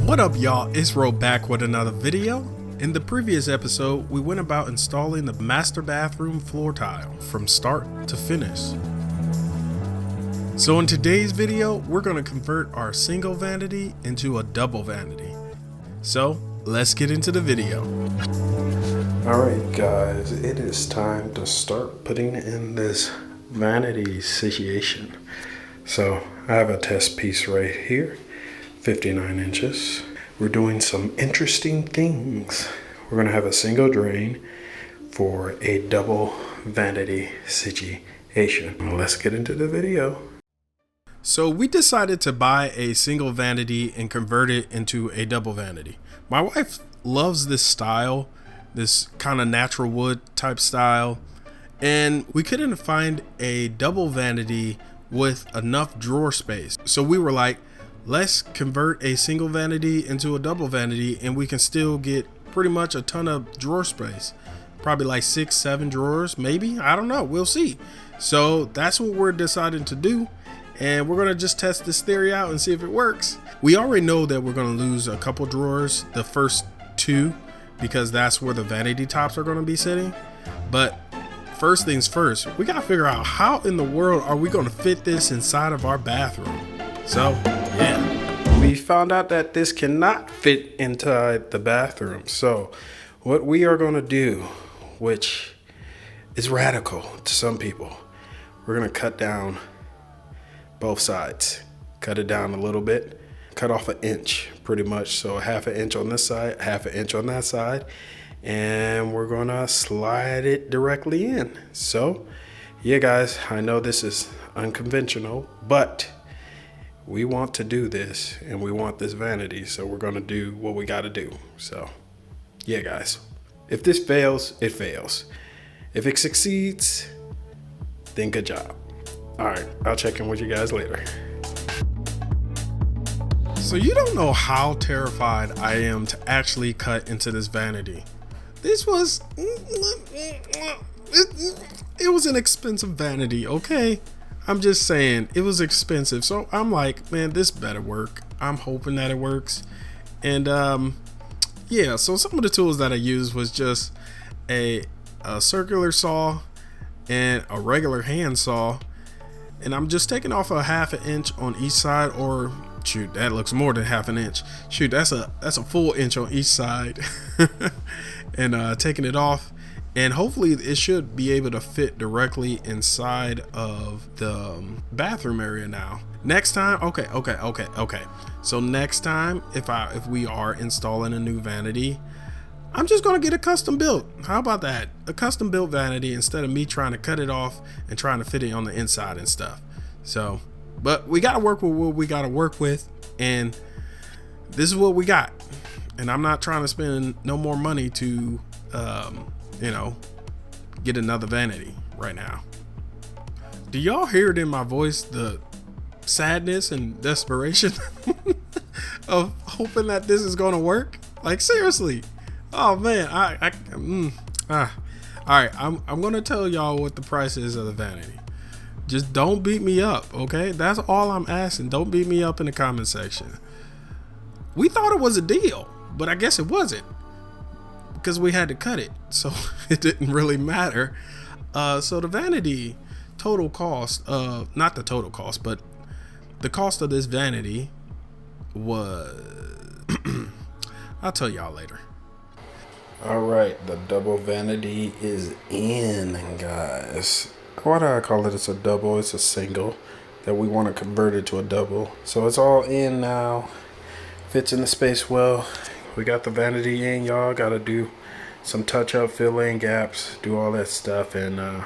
What up, y'all? It's Ro back with another video. In the previous episode, we went about installing the master bathroom floor tile from start to finish. So in today's video, we're going to convert our single vanity into a double vanity. So let's get into the video. Alright guys, it is time to start putting in this vanity situation. So I have a test piece right here, 59 inches. We're doing some interesting things. We're gonna have a single drain for a double vanity situation. Let's get into the video. So we decided to buy a single vanity and convert it into a double vanity. My wife loves this style, this kind of natural wood type style, and we couldn't find a double vanity with enough drawer space. So we were like, let's convert a single vanity into a double vanity and we can still get pretty much a ton of drawer space. Probably like 6-7 drawers, maybe, I don't know, we'll see. So that's what we're deciding to do, and we're gonna just test this theory out and see if it works. We already know that we're gonna lose a couple drawers, the first two, because that's where the vanity tops are gonna be sitting. But first things first, we gotta figure out how in the world are we gonna fit this inside of our bathroom. So yeah, we found out that this cannot fit inside the bathroom. So what we are gonna do, which is radical to some people, we're gonna cut down both sides. Cut it down a little bit, cut off an inch pretty much. So 1/2 inch on this side, 1/2 inch on that side. And we're gonna slide it directly in. So yeah guys, I know this is unconventional, but we want to do this and we want this vanity, so we're gonna do what we gotta do. So yeah guys, if this fails, it fails. If it succeeds, then good job. All right, I'll check in with you guys later. So you don't know how terrified I am to actually cut into this vanity. This was, it was an expensive vanity, okay? I'm just saying, it was expensive. So I'm like, man, this better work. I'm hoping that it works. And yeah, so some of the tools that I used was just a circular saw and a regular hand saw. And I'm just taking off a 1/2 inch on each side, or shoot, that looks more than 1/2 inch. Shoot, that's a full inch on each side. And taking it off, and hopefully it should be able to fit directly inside of the bathroom area now. Next time, okay. So next time, if we are installing a new vanity, I'm just gonna get a custom built. How about that? A custom built vanity instead of me trying to cut it off and trying to fit it on the inside and stuff. So, but we gotta work with what we gotta work with, and this is what we got. And I'm not trying to spend no more money to, you know, get another vanity right now. Do y'all hear it in my voice, the sadness and desperation of hoping that this is gonna work? Like seriously. Oh man, all right, I'm gonna tell y'all what the price is of the vanity. Just don't beat me up, okay? That's all I'm asking. Don't beat me up in the comment section. We thought it was a deal, but I guess it wasn't, because we had to cut it, so it didn't really matter. So the vanity total cost, not the total cost, but the cost of this vanity was I'll tell y'all later. All right, the double vanity is in, guys. Why do I call it? It's a double, it's a single that we want to convert it to a double. So it's all in now, fits in the space well. We got the vanity in, y'all. Gotta do some touch up, fill in gaps, do all that stuff. And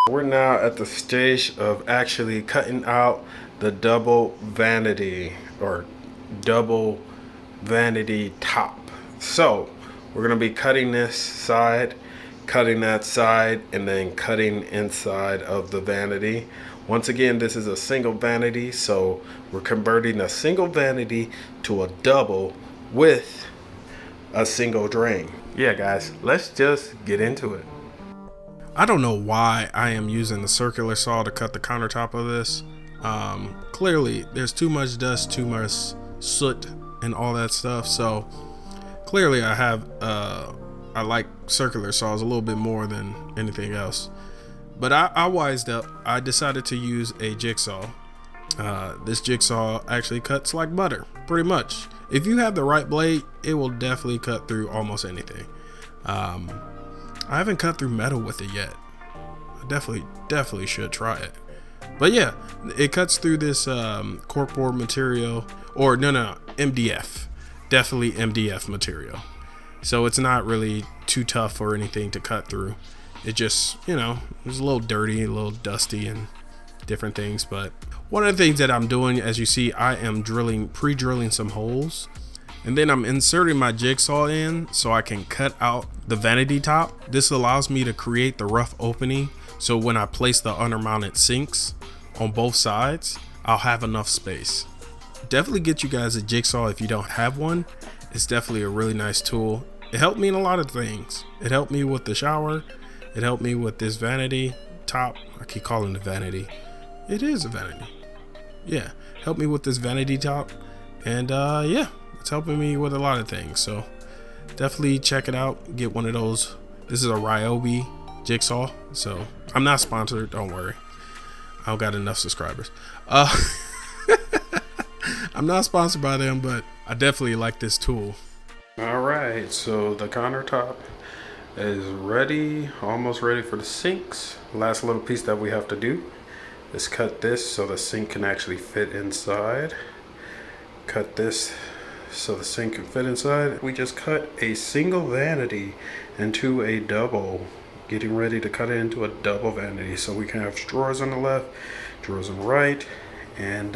we're now at the stage of actually cutting out the double vanity, or double vanity top. So we're gonna be cutting this side, cutting that side, and then cutting inside of the vanity. Once again, this is a single vanity, so we're converting a single vanity to a double with a single drain. Yeah guys, let's just get into it. I don't know why I am using the circular saw to cut the countertop of this. Clearly there's too much dust, too much soot and all that stuff. So clearly I like circular saws a little bit more than anything else. But I wised up. I decided to use a jigsaw. This jigsaw actually cuts like butter, pretty much. If you have the right blade, it will definitely cut through almost anything. I haven't cut through metal with it yet. I definitely should try it. But yeah, it cuts through this corkboard material, or no, MDF. Definitely MDF material. So it's not really too tough or anything to cut through. It just, it's a little dirty, a little dusty and different things. But one of the things that I'm doing, as you see, I am pre-drilling some holes. And then I'm inserting my jigsaw in so I can cut out the vanity top. This allows me to create the rough opening. So when I place the undermounted sinks on both sides, I'll have enough space. Definitely get you guys a jigsaw if you don't have one. It's definitely a really nice tool. It helped me in a lot of things. It helped me with the shower. It helped me with this vanity top. I keep calling it vanity. It is a vanity. Yeah, helped me with this vanity top. And yeah, it's helping me with a lot of things. So definitely check it out. Get one of those. This is a Ryobi jigsaw. So I'm not sponsored. Don't worry. I don't got enough subscribers. I'm not sponsored by them, but I definitely like this tool. All right, so the countertop is ready, almost ready for the sinks. Last little piece that we have to do is cut this so the sink can actually fit inside. Cut this so the sink can fit inside. We just cut a single vanity into a double, getting ready to cut it into a double vanity so we can have drawers on the left, drawers on the right, and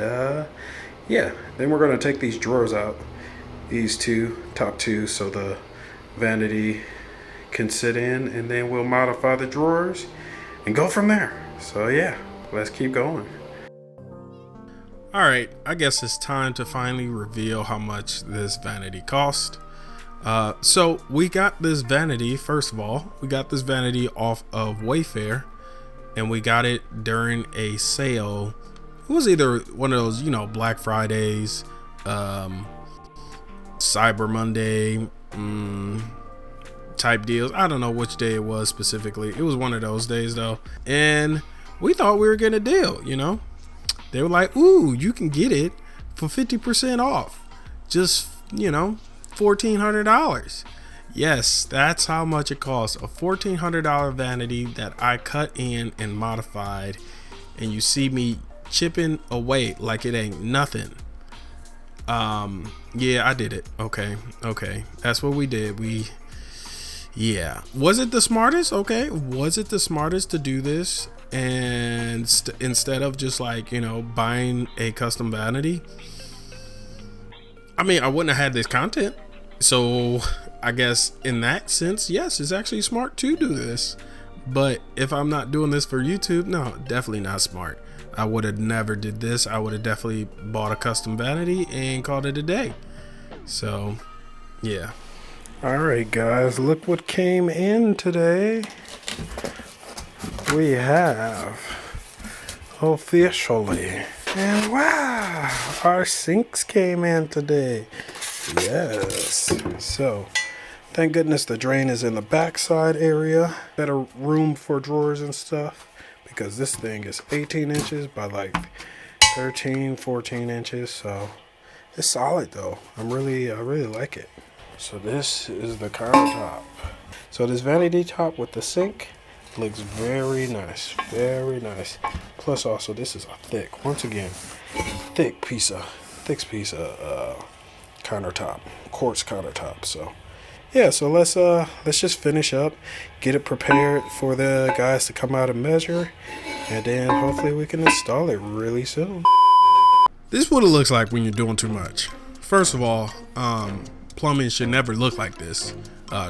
yeah, then we're going to take these drawers out, these two, top two, so the vanity can sit in, and then we'll modify the drawers and go from there. So yeah, let's keep going. All right, I guess it's time to finally reveal how much this vanity cost. So we got this vanity, first of all, we got this vanity off of Wayfair, and we got it during a sale. It was either one of those, Black Fridays, Cyber Monday type deals. I don't know which day it was specifically. It was one of those days though. And we thought we were getting a deal, They were like, ooh, you can get it for 50% off. Just, $1,400. Yes, that's how much it costs. A $1,400 vanity that I cut in and modified. And you see me chipping away like it ain't nothing. Yeah, I did it. Okay, that's what we did. Yeah, was it the smartest? Okay, was it the smartest to do this and instead of just buying a custom vanity? I mean, I wouldn't have had this content, so I guess in that sense, yes, it's actually smart to do this. But if I'm not doing this for YouTube, no, definitely not smart. I would have never did this. I would have definitely bought a custom vanity and called it a day. So, yeah. All right, guys, look what came in today. We have officially, and wow, our sinks came in today. Yes. So, thank goodness the drain is in the backside area. Better room for drawers and stuff. Because this thing is 18 inches by 13, 14 inches. So it's solid though. I really like it. So this is the countertop. So this vanity top with the sink looks very nice. Very nice. Plus also this is a thick piece of countertop. Quartz countertop. So yeah, so let's just finish up, get it prepared for the guys to come out and measure, and then hopefully we can install it really soon. This is what it looks like when you're doing too much. First of all, plumbing should never look like this.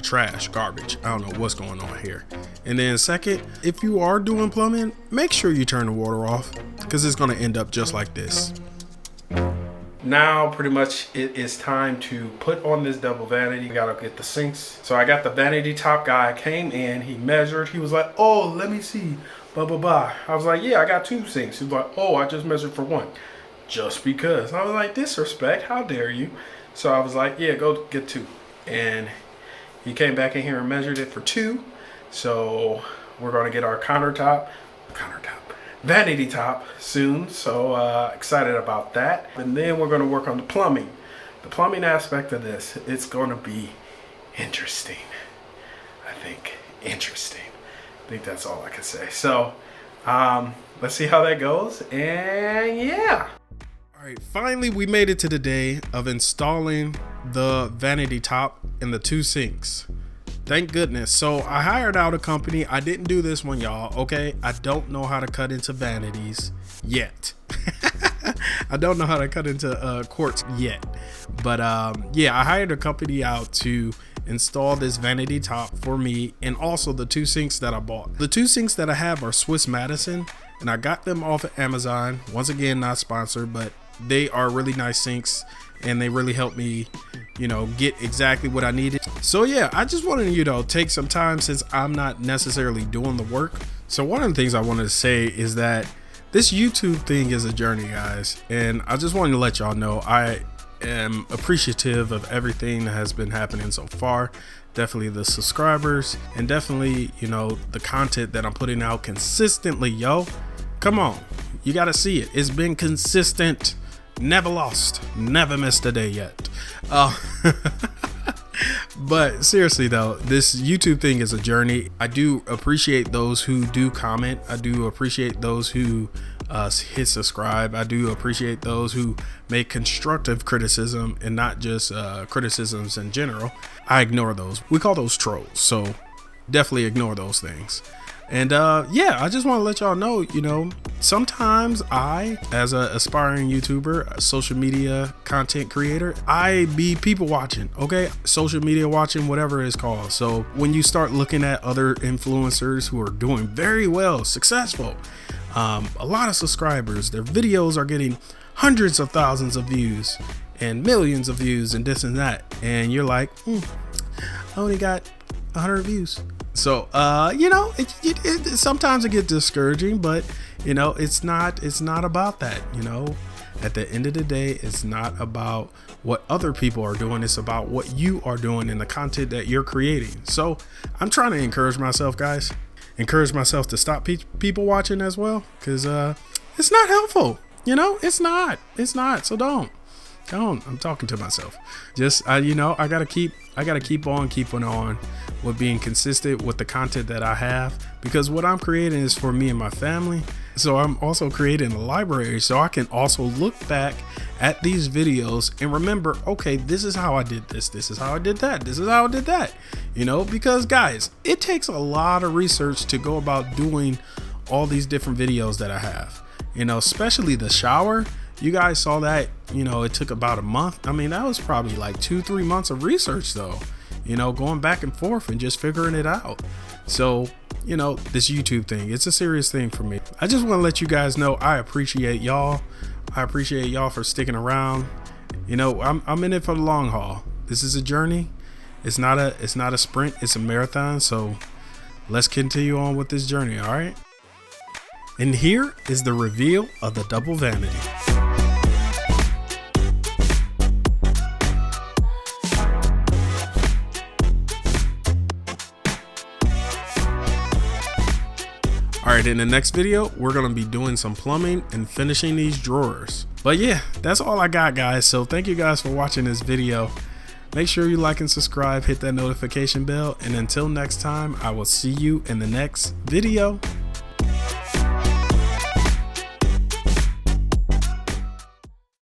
Trash, garbage. I don't know what's going on here. And then second, if you are doing plumbing, make sure you turn the water off because it's going to end up just like this. Now pretty much it is time to put on this double vanity. We gotta get the sinks. So I got the vanity top guy, came in, he measured, he was like, oh, let me see, blah blah blah. I was like, yeah, I got 2 sinks. He was like, oh, I just measured for 1. Just because. I was like, disrespect, how dare you? So I was like, yeah, go get 2. And he came back in here and measured it for 2. So we're going to get our countertop, vanity top soon. So excited about that. And then we're going to work on the plumbing. The plumbing aspect of this, it's going to be interesting. I think interesting. I think that's all I can say. So let's see how that goes. And yeah. All right, finally we made it to the day of installing the vanity top and the 2 sinks. Thank goodness. So I hired out a company. I didn't do this one, y'all. Okay, I don't know how to cut into vanities yet. I don't know how to cut into quartz yet. But yeah, I hired a company out to install this vanity top for me, and also the 2 sinks that I bought. The 2 sinks that I have are Swiss Madison, and I got them off of Amazon. Once again, not sponsored, but they are really nice sinks, and they really helped me, you know, get exactly what I needed. So yeah, I just wanted to, you know, take some time since I'm not necessarily doing the work. So one of the things I wanted to say is that this YouTube thing is a journey, guys, and I just wanted to let y'all know I am appreciative of everything that has been happening so far. Definitely the subscribers, and definitely, you know, the content that I'm putting out consistently. Yo, come on, you gotta see it. It's been consistent, never lost, never missed a day yet. But seriously though, this YouTube thing is a journey. I do appreciate those who do comment. I do appreciate those who hit subscribe. I do appreciate those who make constructive criticism and not just criticisms in general. I ignore those. We call those trolls, so definitely ignore those things. And yeah, I just want to let y'all know, you know, sometimes I, as an aspiring YouTuber, a social media content creator, I be people watching, okay? Social media watching, whatever it's called. So when you start looking at other influencers who are doing very well, successful, a lot of subscribers, their videos are getting hundreds of thousands of views and millions of views and this and that, and you're like, I only got 100 views. So you know, sometimes it gets discouraging, but you know, it's not about that. You know, at the end of the day, it's not about what other people are doing. It's about what you are doing and the content that you're creating. So I'm trying to encourage myself, guys, encourage myself to stop people watching as well, because it's not helpful. You know, it's not. So don't. I'm talking to myself. Just you know, I gotta keep on keeping on with being consistent with the content that I have, because what I'm creating is for me and my family. So I'm also creating a library so I can also look back at these videos and remember, okay, this is how I did this is how I did that, this is how I did that, you know, because guys, it takes a lot of research to go about doing all these different videos that I have, you know, especially the shower. You guys saw that, you know, it took about a month. I mean, that was probably like 2-3 months of research though, you know, going back and forth and just figuring it out. So, you know, this YouTube thing, it's a serious thing for me. I just want to let you guys know I appreciate y'all. I appreciate y'all for sticking around. You know, I'm in it for the long haul. This is a journey. It's not a sprint, it's a marathon. So let's continue on with this journey, all right? And here is the reveal of the double vanity. Alright, in the next video, we're going to be doing some plumbing and finishing these drawers. But yeah, that's all I got, guys. So thank you guys for watching this video. Make sure you like and subscribe, hit that notification bell, and until next time, I will see you in the next video.